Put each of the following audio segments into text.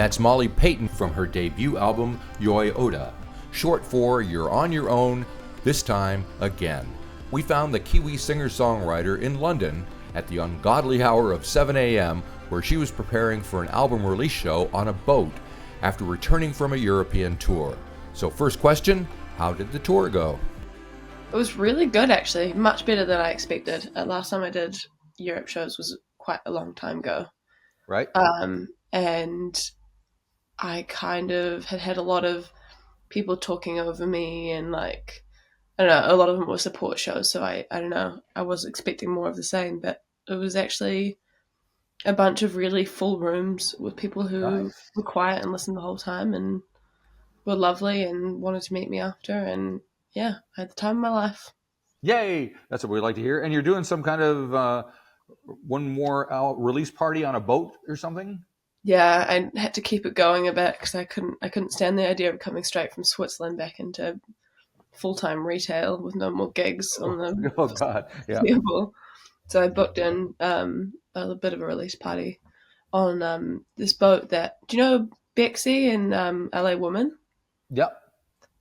That's Molly Payton from her debut album, YOYOTTA, short for You're on Your Own, This Time Again. We found the Kiwi singer-songwriter in London at the ungodly hour of 7 a.m., where she was preparing for an album release show on a boat after returning from a European tour. So first question, how did the tour go? It was really good, actually. Much better than I expected. Last time I did Europe shows was quite a long time ago. Right? And I kind of had a lot of people talking over me, and like, I don't know, a lot of them were support shows, so I don't know, I was expecting more of the same, but it was actually a bunch of really full rooms with people who were quiet and listened the whole time and were lovely and wanted to meet me after, and yeah, I had the time of my life. Yay! That's what we like to hear. And you're doing some kind of one more release party on a boat or something? Yeah, I had to keep it going a bit because I couldn't stand the idea of coming straight from Switzerland back into full-time retail with no more gigs on the foreseeable. So I booked in a bit of a release party on this boat that, do you know Bexy and LA Woman? Yep.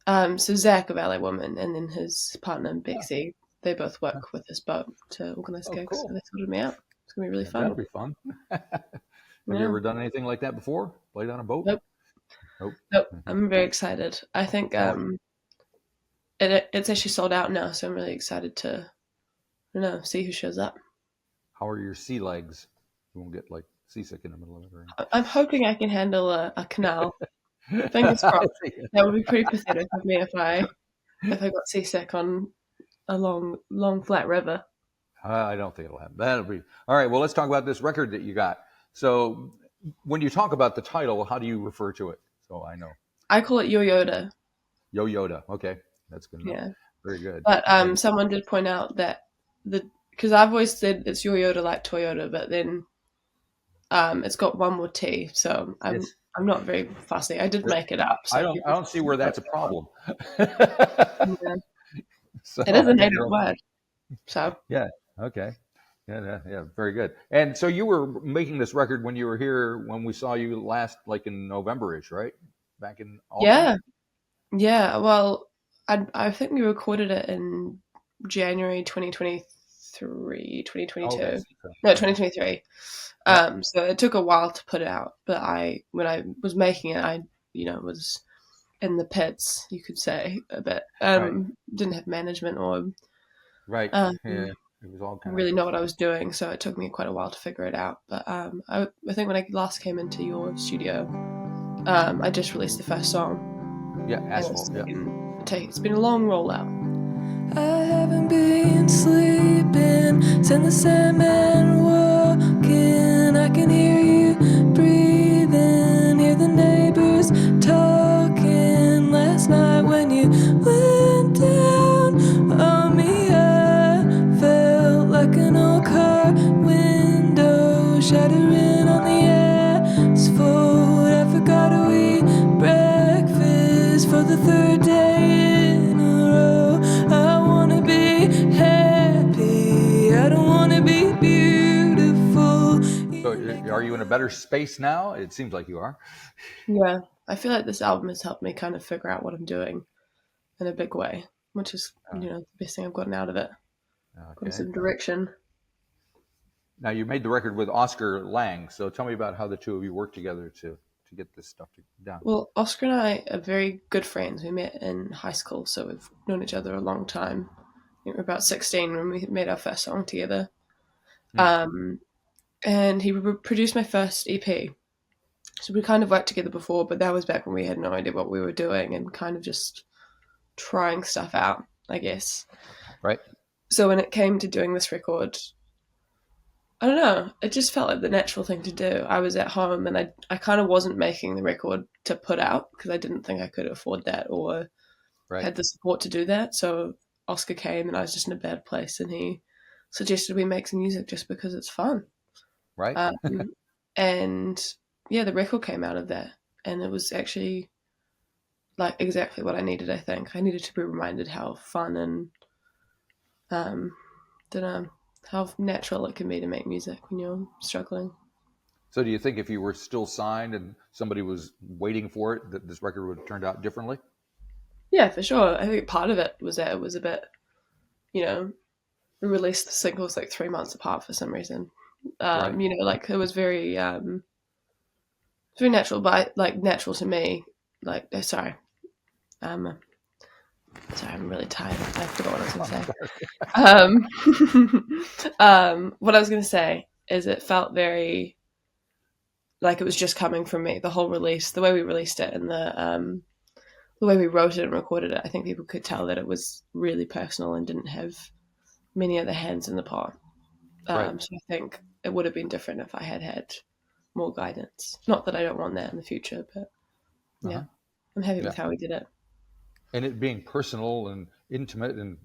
So Zach of LA Woman and then his partner Bexy, they both work with this boat to organize gigs. Cool. So they sorted me out. It's going to be really fun. That'll be fun. Have you ever done anything like that before? Played on a boat? Nope. I'm very excited. I think it's actually sold out now, so I'm really excited to, see who shows up. How are your sea legs? You won't get like seasick in the middle of it. Or I'm hoping I can handle a canal. Fingers crossed. That would be pretty pathetic of me if I got seasick on a long flat river. I don't think it'll happen. That'll be all right. Well, let's talk about this record that you got. So, when you talk about the title, how do you refer to it? So I know. I call it YOYOTTA. YOYOTTA. Okay, that's good. Yeah, very good. But someone did point out that because I've always said it's YOYOTTA like Toyota, but then it's got one more T, so I'm not very fussy. I did make it up. So I don't see where that's a problem. Yeah. So, it is a native word. So yeah, okay. Yeah, very good. And so you were making this record when you were here, when we saw you last, like in November-ish, right? Back in Albany? Yeah. Well, I think we recorded it in January 2023, 2022. No, 2023. So it took a while to put it out, but when I was making it, I was in the pits, you could say, a bit. Didn't have management or it was all really know what I was doing, so it took me quite a while to figure it out. But I think when I last came into your studio, I just released the first song. Yeah, Asphalt. It's been a long rollout. I haven't been sleeping since the Sandman walking. I can hear you breathing, hear the neighbors talking. Last night when you went down on me, I felt like an old car window shattering on the asphalt. I forgot to eat breakfast for the third day in a row. I wanna be happy, I don't wanna be beautiful. So are you in a better space now? It seems like you are. Yeah, I feel like this album has helped me kind of figure out what I'm doing in a big way, which is the best thing I've gotten out of it. Got some direction. Now you made the record with Oscar Lang, so tell me about how the two of you worked together to get this stuff down. Well, Oscar and I are very good friends. We met in high school, so we've known each other a long time. I think we were about 16 when we made our first song together. And he produced my first EP. So we kind of worked together before, but that was back when we had no idea what we were doing and kind of just trying stuff out, I guess. Right. So when it came to doing this record, I don't know, it just felt like the natural thing to do. I was at home and I kind of wasn't making the record to put out because I didn't think I could afford that or had the support to do that. So Oscar came and I was just in a bad place and he suggested we make some music just because it's fun. Right. And yeah, the record came out of that, and it was actually like exactly what I needed. I think I needed to be reminded how fun and don't know how natural it can be to make music when you're struggling. So do you think if you were still signed and somebody was waiting for it, that this record would have turned out differently? Yeah, for sure. I think part of it was that it was a bit, you know, we released the singles like 3 months apart for some reason. Right. You know, like it was very natural, but like natural to me. Like, um, sorry, I'm really tired. I forgot what I was going to say. What I was going to say is it felt very like it was just coming from me. The whole release, the way we released it, and the way we wrote it and recorded it, I think people could tell that it was really personal and didn't have many other hands in the pot. Right. So I think it would have been different if I had had more guidance. Not that I don't want that in the future, but yeah, I'm happy with how we did it. And it being personal and intimate and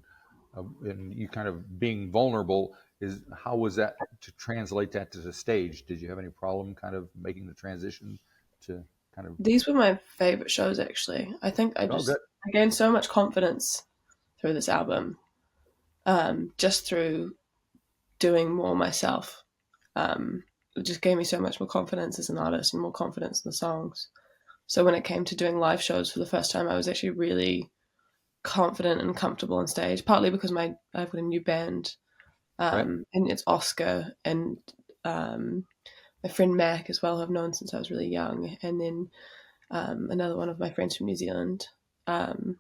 you kind of being vulnerable, is how was that to translate that to the stage? Did you have any problem kind of making the transition to kind of? These were my favorite shows, actually. I think I gained so much confidence through this album, just through doing more myself. It just gave me so much more confidence as an artist and more confidence in the songs. So when it came to doing live shows for the first time, I was actually really confident and comfortable on stage, partly because I've got a new band, and it's Oscar and my friend Mac as well, who I've known since I was really young, and then another one of my friends from New Zealand. And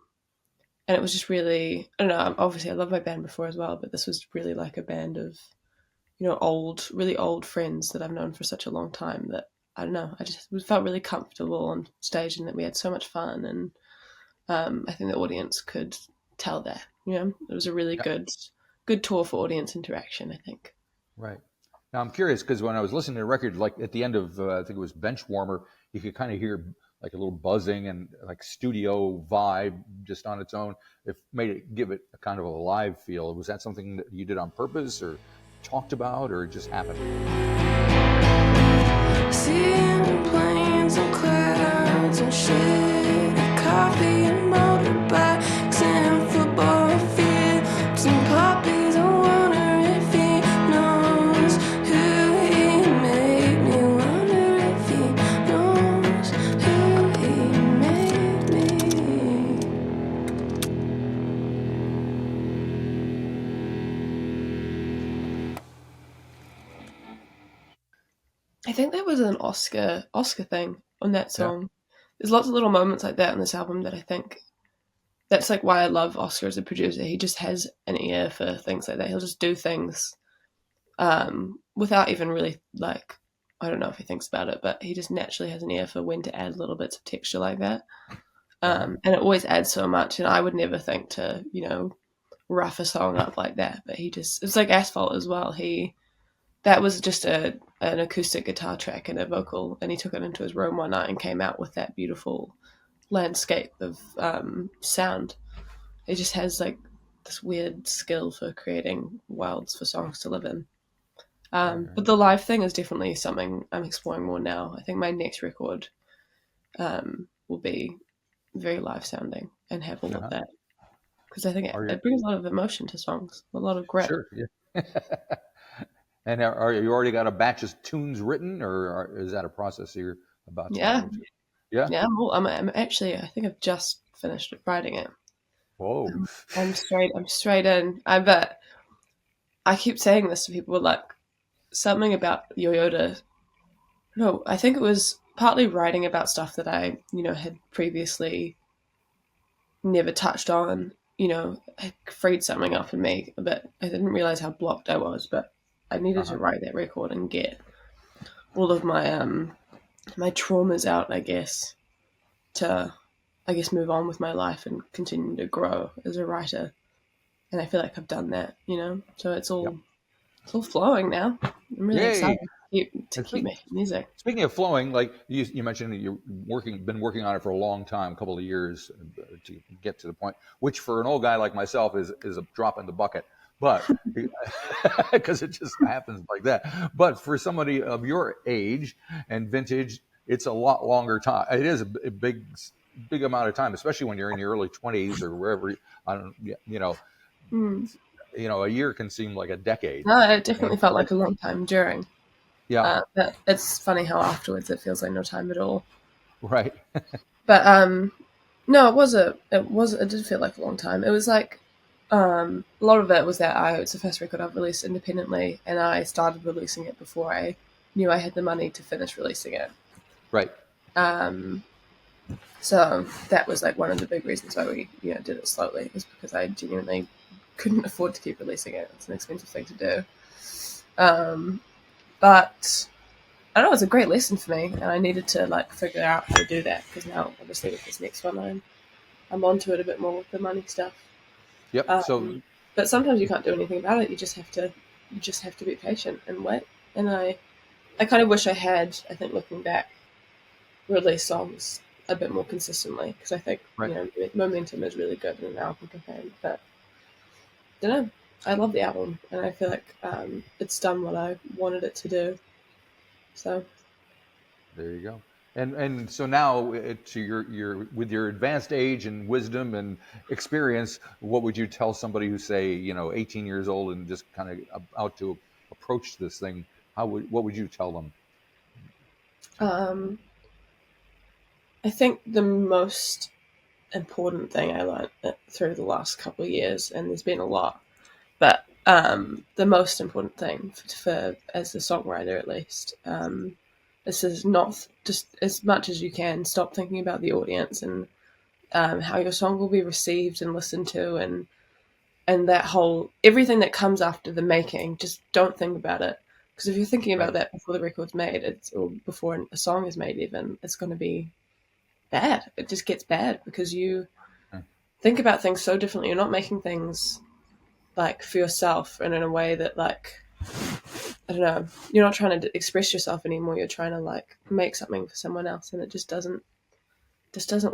it was just really, I don't know, obviously I loved my band before as well, but this was really like a band of, really old friends that I've known for such a long time that, I don't know, I just felt really comfortable on stage and that we had so much fun. And I think the audience could tell that, it was a really good tour for audience interaction, I think. Right. Now I'm curious because when I was listening to the record, like at the end of I think it was Bench Warmer, you could kind of hear like a little buzzing and like studio vibe just on its own. It give it a kind of a live feel. Was that something that you did on purpose or talked about, or it just happened? Seeing planes and clouds and shit, coffee and motorbikes and football fields and poppies. I wonder if he knows who he made me. Wonder if he knows who he made me. I think there was an Oscar thing on that song. Yeah. There's lots of little moments like that on this album that I think that's like why I love Oscar as a producer. He just has an ear for things like that. He'll just do things without even really, like, I don't know if he thinks about it, but he just naturally has an ear for when to add little bits of texture like that. And it always adds so much. And I would never think to, rough a song up like that. But it's like Asphalt as well. That was just an acoustic guitar track and a vocal, and he took it into his room one night and came out with that beautiful landscape of sound. He just has like this weird skill for creating worlds for songs to live in. But the live thing is definitely something I'm exploring more now. I think my next record will be very live sounding and have all of that, because I think it brings a lot of emotion to songs, a lot of grit. Sure, yeah. And are you already got a batch of tunes written, or is that a process you're about to? Yeah. I'm actually, I think I've just finished writing it. Whoa. I'm straight in. I bet. I keep saying this to people, like something about YOYOTTA. No, I think it was partly writing about stuff that I, had previously never touched on. It freed something up in me a bit. I didn't realize how blocked I was, but I needed to write that record and get all of my my traumas out, I guess, to move on with my life and continue to grow as a writer. And I feel like I've done that, So it's all flowing now. I'm really excited to keep making music. Speaking of flowing, like you mentioned, you've been working on it for a long time, a couple of years to get to the point, which for an old guy like myself is a drop in the bucket. But because it just happens like that. But for somebody of your age and vintage, it's a lot longer time. It is a big amount of time, especially when you're in your early 20s or wherever. A year can seem like a decade. No, it definitely felt like a long time during. Yeah. But it's funny how afterwards it feels like no time at all. Right. But no, it did feel like a long time. It was like a lot of it was that it's the first record I've released independently, and I started releasing it before I knew I had the money to finish releasing it. Right. So that was like one of the big reasons why we did it slowly, was because I genuinely couldn't afford to keep releasing it. It's an expensive thing to do. But I don't know, it's a great lesson for me, and I needed to like figure out how to do that, because now obviously with this next one I'm onto it a bit more with the money stuff. Yep. So But sometimes you can't do anything about it. You just have to be patient and wait. And I kind of wish I had, I think looking back, released songs a bit more consistently, because I think momentum is really good in an album campaign. But I don't know. I love the album, and I feel like it's done what I wanted it to do. So there you go. And so now, to your with your advanced age and wisdom and experience, what would you tell somebody who's, say, 18 years old and just kind of out to approach this thing? What would you tell them? um, I think the most important thing I learned through the last couple of years, and there's been a lot, but the most important thing for as a songwriter, at least, this is not just, as much as you can, stop thinking about the audience and how your song will be received and listened to, and that whole everything that comes after the making. Just don't think about it, because if you're thinking about that before the record's made, or before a song is made, even, it's going to be bad. It just gets bad because you think about things so differently. You're not making things like for yourself and in a way that, like, I don't know, you're not trying to express yourself anymore. You're trying to like make something for someone else, and it just doesn't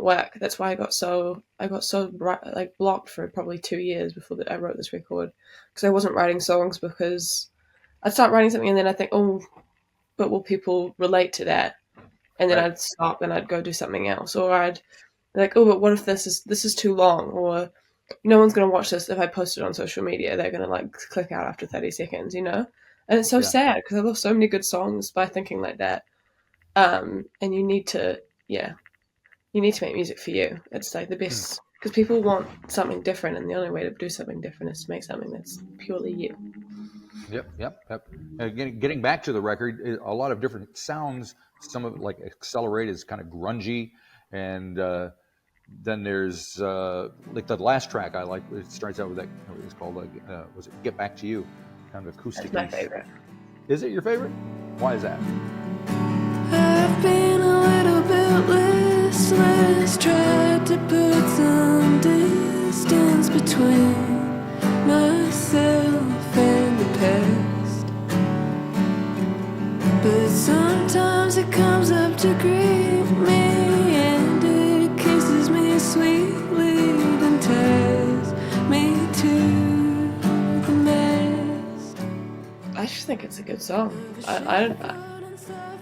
work. That's why I got so like blocked for probably 2 years before I wrote this record, because I wasn't writing songs, because I'd start writing something and then I think, oh, but will people relate to that? And then I'd stop and I'd go do something else, or I'd like, oh, but what if this is too long, or no one's going to watch this if I post it on social media. They're going to like click out after 30 seconds, And it's so sad, because I lost so many good songs by thinking like that. And you need to make music for you. It's like the best, because people want something different, and the only way to do something different is to make something that's purely you. Yep. Getting back to the record, a lot of different sounds. Some of it, like Accelerate, is kind of grungy, and then there's like the last track I like. It starts out with that. It's called was it Get Back to You? Kind of acoustic. That's my favorite. Is it your favorite? Why is that? I've been a little bit listless, tried to put some distance between myself and the past, but sometimes it comes up to greet me, and it kisses me sweetly, then ties me to the mast. I just think it's a good song. I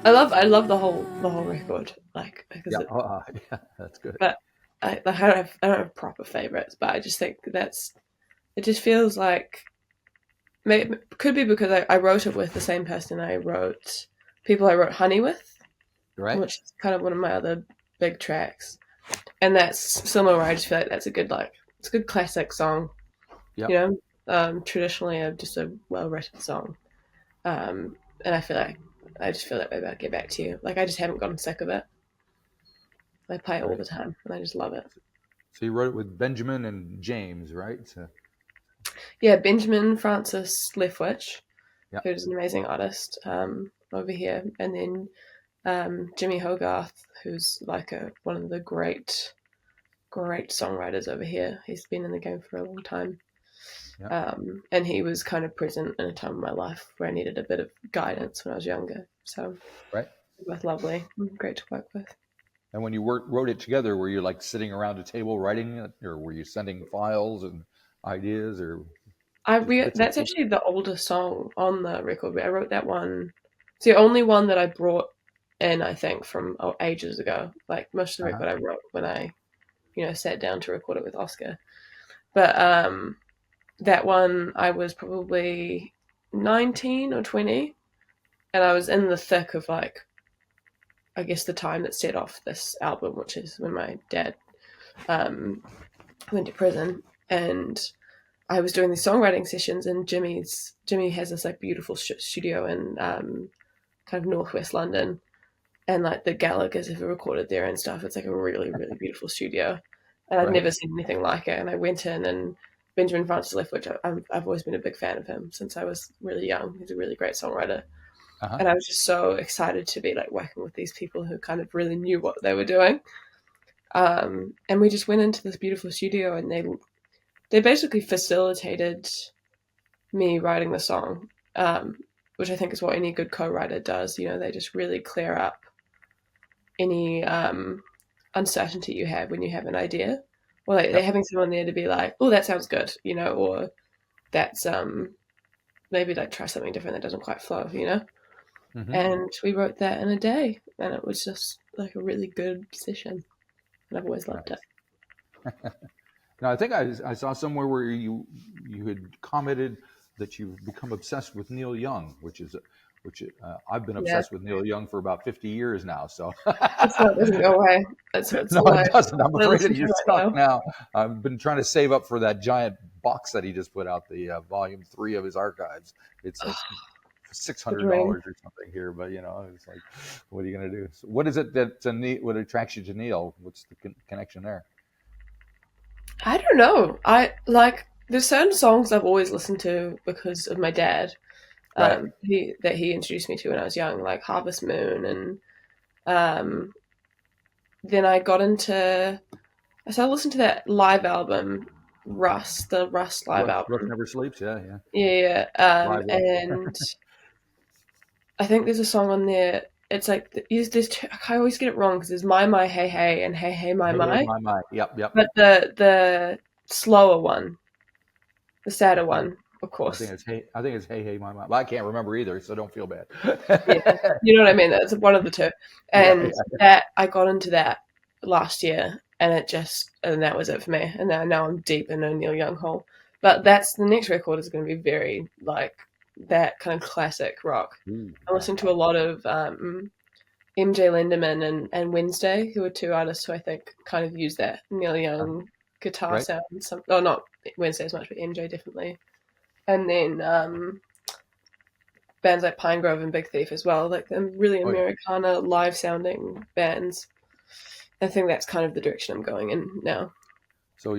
love the whole record. Like, Yeah, that's good. But I don't have proper favorites, but I just think it just feels like, maybe it could be because I wrote it with the same person I wrote Honey with, Right. Which is kind of one of my other big tracks, and that's similar. Where I just feel like that's a good, like, it's a good classic song. Yeah. Traditionally just a well written song, and I just feel that way about Get Back to You. Like, I just haven't gotten sick of it. I play it all the time, and I just love it. So you wrote it with Benjamin and James, right? Yeah, Benjamin Francis Leftwich, who's an amazing artist over here, and then Jimmy Hogarth, who's like one of the great songwriters over here. He's been in the game for a long time. And he was kind of present in a time in my life where I needed a bit of guidance when I was younger. So they're both lovely, great to work with. And when you wrote it together, were you like sitting around a table writing it, or were you sending files and ideas, or? That's actually the oldest song on the record. I wrote that one. It's the only one that I brought in, I think, from ages ago. Like, most of the record I wrote when I, sat down to record it with Oscar. But that one, I was probably 19 or 20, and I was in the thick of like, I guess the time that set off this album, which is when my dad went to prison, and I was doing these songwriting sessions, and Jimmy has this like beautiful studio in kind of northwest London, and like the Gallaghers have recorded there and stuff. It's like a really, really beautiful studio, and I'd never seen anything like it. And I went in, and Benjamin Francis Leftwich, I've always been a big fan of him since I was really young. He's a really great songwriter. And I was just so excited to be like working with these people who kind of really knew what they were doing. And we just went into this beautiful studio, and they basically facilitated me writing the song, which I think is what any good co-writer does. You know, they just really clear up any uncertainty you have when you have an idea, or like they're having someone there to be like, oh, that sounds good, you know, or that's maybe like try something different that doesn't quite flow, you know. And we wrote that in a day, and it was just like a really good session, and I've always loved it. Now, I think I saw somewhere where you had commented that you've become obsessed with Neil Young, which I've been obsessed with Neil Young for about 50 years now. So it doesn't go away. No, it doesn't. I'm afraid that you're stuck now. I've been trying to save up for that giant box that he just put out, the volume 3 of his archives. It's like $600 or something here, but you know, it's like, what are you going to do? So what is it what attracts you to Neil? What's the connection there? I don't know. There's certain songs I've always listened to because of my dad. That he introduced me to when I was young, like Harvest Moon, and then I started listening to that live album, the Rust live album. Rust Never Sleeps, yeah. And I think there's a song on there. It's like I always get it wrong because there's My Hey Hey and Hey Hey My My. Yep. But the slower one, the sadder one, of course. I think it's Hey Hey My My. Well, I can't remember either, so don't feel bad. You know what I mean? That's one of the two. And that I got into that last year, and that was it for me. And now I'm deep in a Neil Young hole. But the next record is going to be very like that kind of classic rock. I'm listening to a lot of MJ Lenderman and Wednesday, who are two artists who I think kind of use that Neil Young guitar sound. Not Wednesday as much, but MJ definitely. And then bands like Pinegrove and Big Thief as well, like really Americana live sounding bands. I think that's kind of the direction I'm going in now. So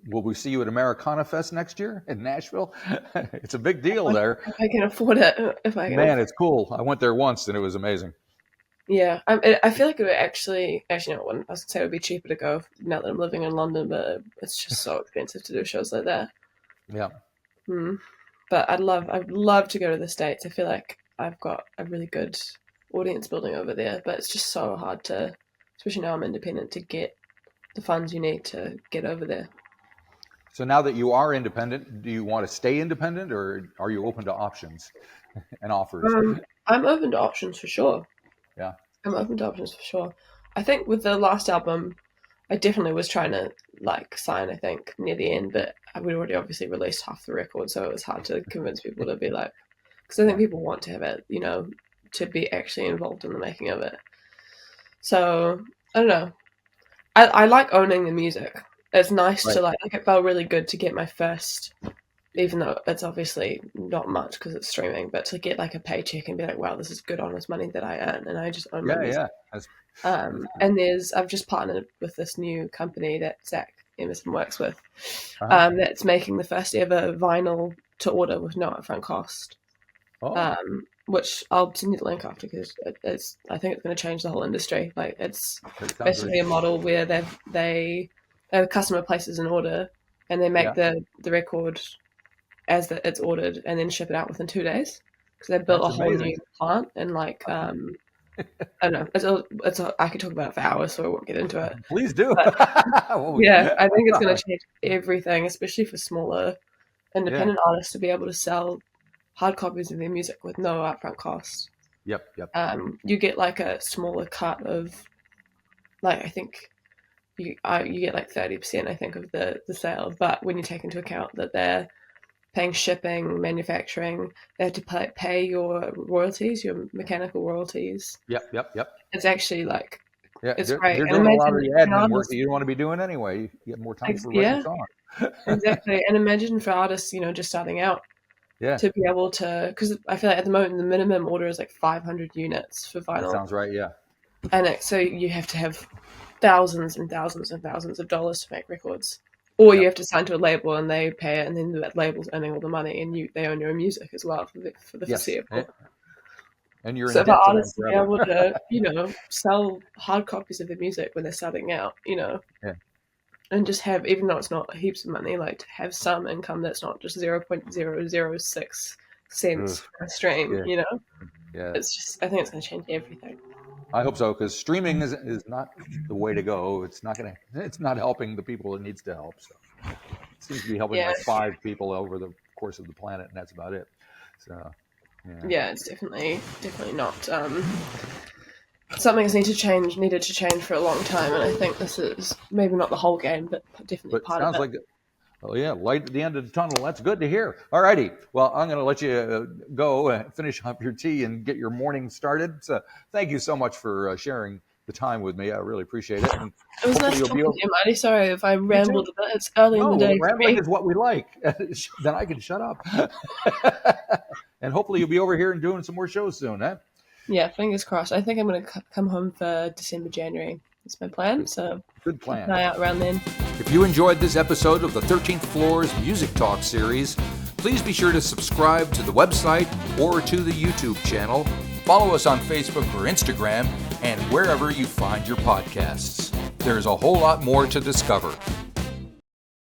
will we see you at Americana Fest next year in Nashville? It's a big deal there. If I can afford it. Man, it's cool. I went there once and it was amazing. Yeah, I feel like it would actually no, I was going to say it would be cheaper to go now that I'm living in London, but it's just so expensive to do shows like that. Yeah. But I'd love to go to the States. I feel like I've got a really good audience building over there, but it's just so hard to, especially now I'm independent, to get the funds you need to get over there. So now that you are independent, do you want to stay independent, or are you open to options and offers? I'm open to options for sure. Yeah. I'm open to options for sure. I think with the last album, I definitely was trying to like sign, I think, near the end, but we'd already obviously released half the record, so it was hard to convince people to be like, because I think people want to have it, you know, to be actually involved in the making of it. So, I don't know. I like owning the music. It's nice to like, it felt really good to get my first, even though it's obviously not much because it's streaming, but to get like a paycheck and be like, wow, this is good honest money that I earn, and I just own my music. And I've just partnered with this new company that Zach Emerson works with, that's making the first ever vinyl to order with no upfront cost. Which I'll send you the link after, because I think it's going to change the whole industry. Like it's basically a model where they customer places an order and they make the record as it's ordered and then ship it out within 2 days, because they built a whole new plant and like I don't know. I could talk about it for hours, so I won't get into it. Please do. But, I think it's going to change everything, especially for smaller independent artists to be able to sell hard copies of their music with no upfront cost. Yep. You get like a smaller cut of, like I think you get like 30%, I think, of the sale. But when you take into account that they're paying shipping, manufacturing. They have to pay your royalties, your mechanical royalties. Yep. It's actually like, Yeah, it's they're great. And doing a lot of the imagine admin work artists, that you don't want to be doing anyway. You get more time for writing yeah, songs. exactly. And imagine for artists, just starting out, Yeah, to be able to, because I feel like at the moment the minimum order is like 500 units for that vinyl, sounds right. Yeah, and so you have to have thousands and thousands and thousands of dollars to make records, or you yep, have to sign to a label and they pay it, and then that label's earning all the money, and they own your music as well for the yes, foreseeable. and you're in So for debt to them artists to be forever. able to, sell hard copies of their music when they're starting out, Yeah, and just have, even though it's not heaps of money, like to have some income that's not just 0.006 Ugh, cents per stream, yeah, yeah. It's just, I think it's going to change everything. I hope so, because streaming is not the way to go. It's not helping the people it needs to help. So it seems to be helping Yeah, like 5 people over the course of the planet, and that's about it. So yeah, it's definitely not something that's needed to change for a long time, and I think this is maybe not the whole game, but definitely but part sounds of it. like, oh yeah, light at the end of the tunnel. That's good to hear. All righty. Well, I'm going to let you go and finish up your tea and get your morning started. So thank you so much for sharing the time with me. I really appreciate it. And It was hopefully nice you'll talking be to able. you, Marty. Sorry if I You too. rambled a bit. It's early in the No, day for rambling me. is what we like. Then I can shut up. And hopefully you'll be over here and doing some more shows soon, huh? Yeah, fingers crossed. I think I'm going to come home for December, January. That's my plan, so Good keep an plan. eye out around then. If you enjoyed this episode of the 13th Floor's Music Talk series, please be sure to subscribe to the website or to the YouTube channel. Follow us on Facebook or Instagram and wherever you find your podcasts. There's a whole lot more to discover.